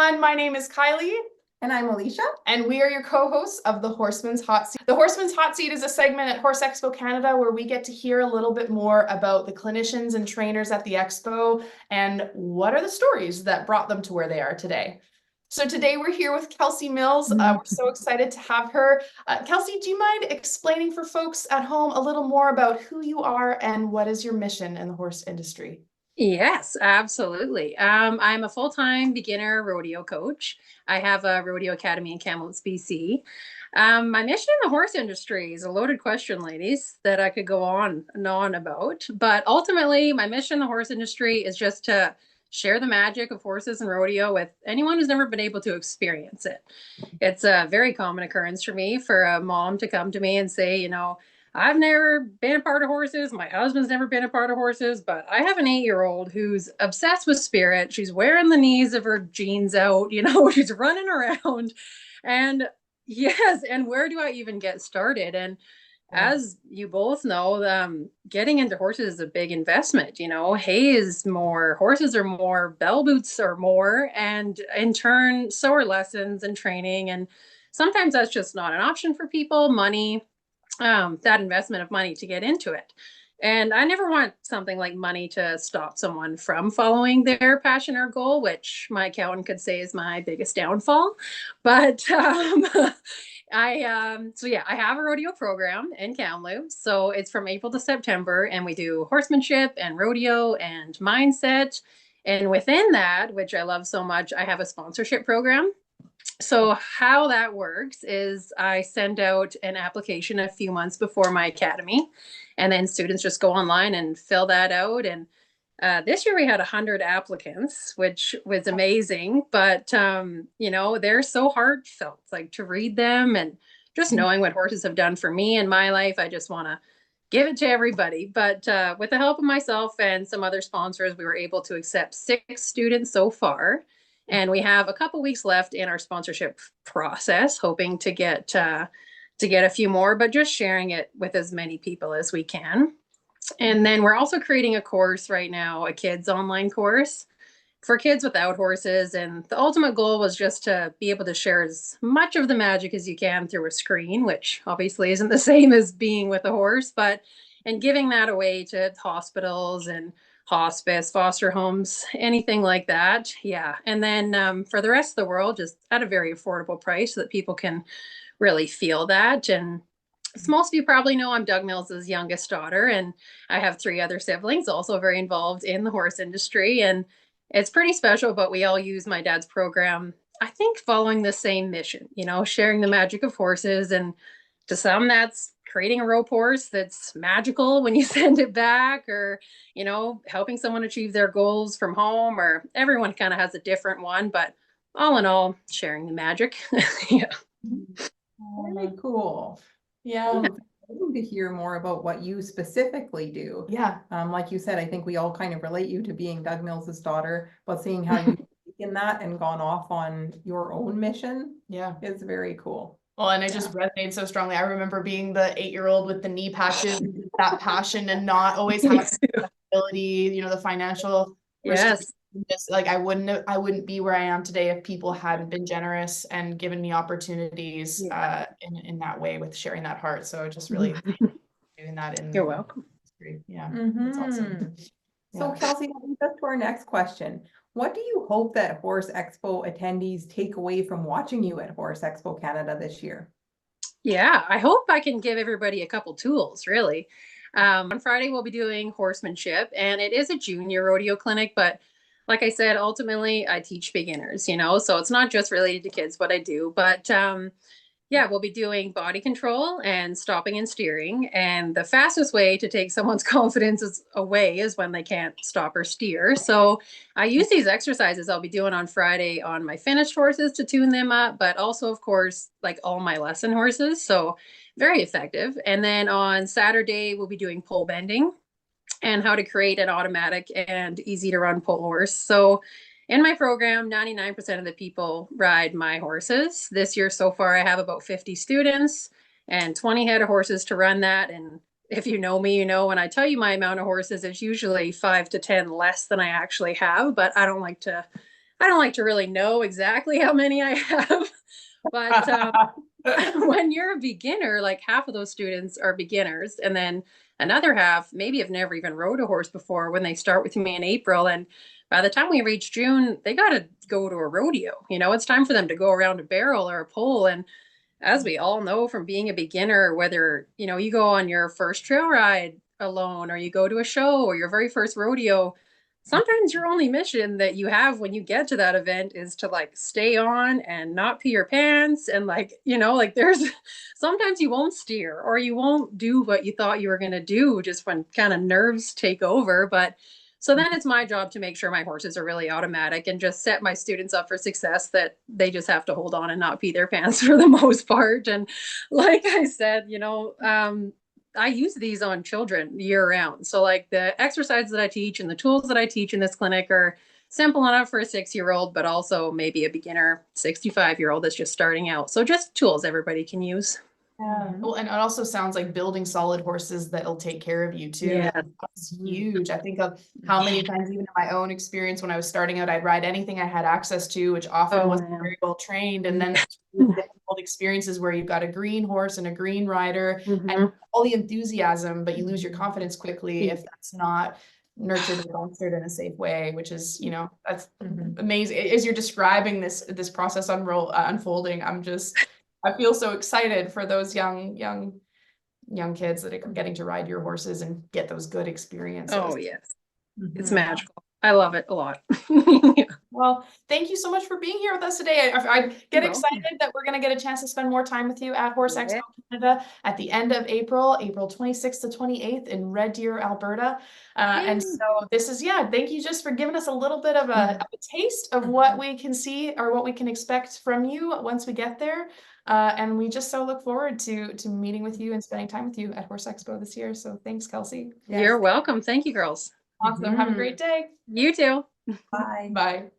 everyone. My name is Kylie. And I'm Alicia. And we are your co-hosts of the Horseman's Hot Seat. The Horseman's Hot Seat is a segment at Horse Expo Canada where we get to hear a little bit more about the clinicians and trainers at the expo and what are the stories that brought them to where they are today. So today we're here with Kelcie Mills. We're so excited to have her. Kelcie, do you mind explaining for folks at home a little more about who you are and what is your mission in the horse industry? Yes, absolutely. I'm a full-time beginner rodeo coach. I have a rodeo academy in Kamloops, BC. My mission in the horse industry is a loaded question, ladies, that I could go on and on about. But ultimately, my mission in the horse industry is just to share the magic of horses and rodeo with anyone who's never been able to experience it. It's a very common occurrence for me for a mom to come to me and say, I've never been a part of horses. My husband's never been a part of horses, but I have an 8-year-old who's obsessed with spirit. She's wearing the knees of her jeans out, she's running around. And yes, and where do I even get started? And as you both know, getting into horses is a big investment. Hay is more, horses are more, bell boots are more, and in turn, so are lessons and training. And sometimes that's just not an option for people. Money, that investment of money to get into it. And I never want something like money to stop someone from following their passion or goal, which my accountant could say is my biggest downfall. But I have a rodeo program in Kamloops. So it's from April to September, and we do horsemanship and rodeo and mindset. And within that, which I love so much, I have a sponsorship program. So how that works is I send out an application a few months before my academy, and then students just go online and fill that out. And this year we had 100 applicants, which was amazing. But, they're so heartfelt, like to read them and just knowing what horses have done for me in my life. I just want to give it to everybody. But with the help of myself and some other sponsors, we were able to accept 6 students so far. And we have a couple weeks left in our sponsorship process, hoping to get a few more, but just sharing it with as many people as we can. And then we're also creating a course right now, a kids online course for kids without horses. And the ultimate goal was just to be able to share as much of the magic as you can through a screen, which obviously isn't the same as being with a horse, and giving that away to hospitals and hospice, foster homes, anything like that. Yeah. And then for the rest of the world, just at a very affordable price so that people can really feel that. And as most of you probably know, I'm Doug Mills' youngest daughter, and I have 3 other siblings also very involved in the horse industry. And it's pretty special, but we all use my dad's program, I think, following the same mission, sharing the magic of horses. And to some, that's creating a rope horse that's magical when you send it back, or, helping someone achieve their goals from home, or everyone kind of has a different one, but all in all, sharing the magic. Yeah. Very cool. Yeah. To hear more about what you specifically do. Yeah. Like you said, I think we all kind of relate you to being Doug Mills' daughter, but seeing how you've taken that and gone off on your own mission, is very cool. Well, and it just resonates so strongly. I remember being the 8-year-old with the knee patches, that passion, and not always having the ability, the financial. Yes. Just like I wouldn't be where I am today if people hadn't been generous and given me opportunities in that way with sharing that heart. So just really doing that in You're welcome. Yeah. That's awesome. So Kelcie, that leads us to our next question. What do you hope that Horse Expo attendees take away from watching you at Horse Expo Canada this year? Yeah, I hope I can give everybody a couple tools, really. On Friday, we'll be doing horsemanship, and it is a junior rodeo clinic, but like I said, ultimately I teach beginners, so it's not just related to kids what I do, but we'll be doing body control and stopping and steering. And the fastest way to take someone's confidence away is when they can't stop or steer. So I use these exercises I'll be doing on Friday on my finished horses to tune them up, but also, of course, like all my lesson horses. So very effective. And then on Saturday, we'll be doing pole bending and how to create an automatic and easy to run pole horse. So in my program, 99% of the people ride my horses. This year so far, I have about 50 students and 20 head of horses to run that. And if you know me, when I tell you my amount of horses, it's usually 5 to 10 less than I actually have, but I don't like to I don't like to really know exactly how many I have, but when you're a beginner, like half of those students are beginners, and then another half maybe have never even rode a horse before when they start with me in April. And by the time we reach June, they got to go to a rodeo. You know, it's time for them to go around a barrel or a pole. And as we all know from being a beginner, whether, you know, you go on your first trail ride alone or you go to a show or your very first rodeo, sometimes your only mission that you have when you get to that event is to like stay on and not pee your pants. And like, you know, like there's sometimes you won't steer or you won't do what you thought you were going to do just when kind of nerves take over. But so then it's my job to make sure my horses are really automatic and just set my students up for success, that they just have to hold on and not pee their pants for the most part. And like I said, you know, I use these on children year round. So like the exercises that I teach and the tools that I teach in this clinic are simple enough for a 6-year-old, but also maybe a beginner 65-year-old that's just starting out. So just tools everybody can use. Yeah. Well, and it also sounds like building solid horses that'll take care of you too. Yeah. That's huge. I think of how many times, even in my own experience, when I was starting out, I'd ride anything I had access to, which often wasn't very well trained. And then difficult experiences where you've got a green horse and a green rider and all the enthusiasm, but you lose your confidence quickly if that's not nurtured and fostered in a safe way, which is, you know, that's amazing. As you're describing this process unfolding, I feel so excited for those young kids that are getting to ride your horses and get those good experiences. Oh yes, it's magical. I love it a lot. Well, thank you so much for being here with us today. I get excited that we're going to get a chance to spend more time with you at Horse Expo Canada at the end of April 26th to 28th in Red Deer, Alberta. And so this is, thank you just for giving us a little bit of a taste of what we can see or what we can expect from you once we get there. And we just so look forward to meeting with you and spending time with you at Horse Expo this year. So thanks, Kelcie. You're welcome. Thank you, girls. Awesome. Have a great day. You too. Bye. Bye.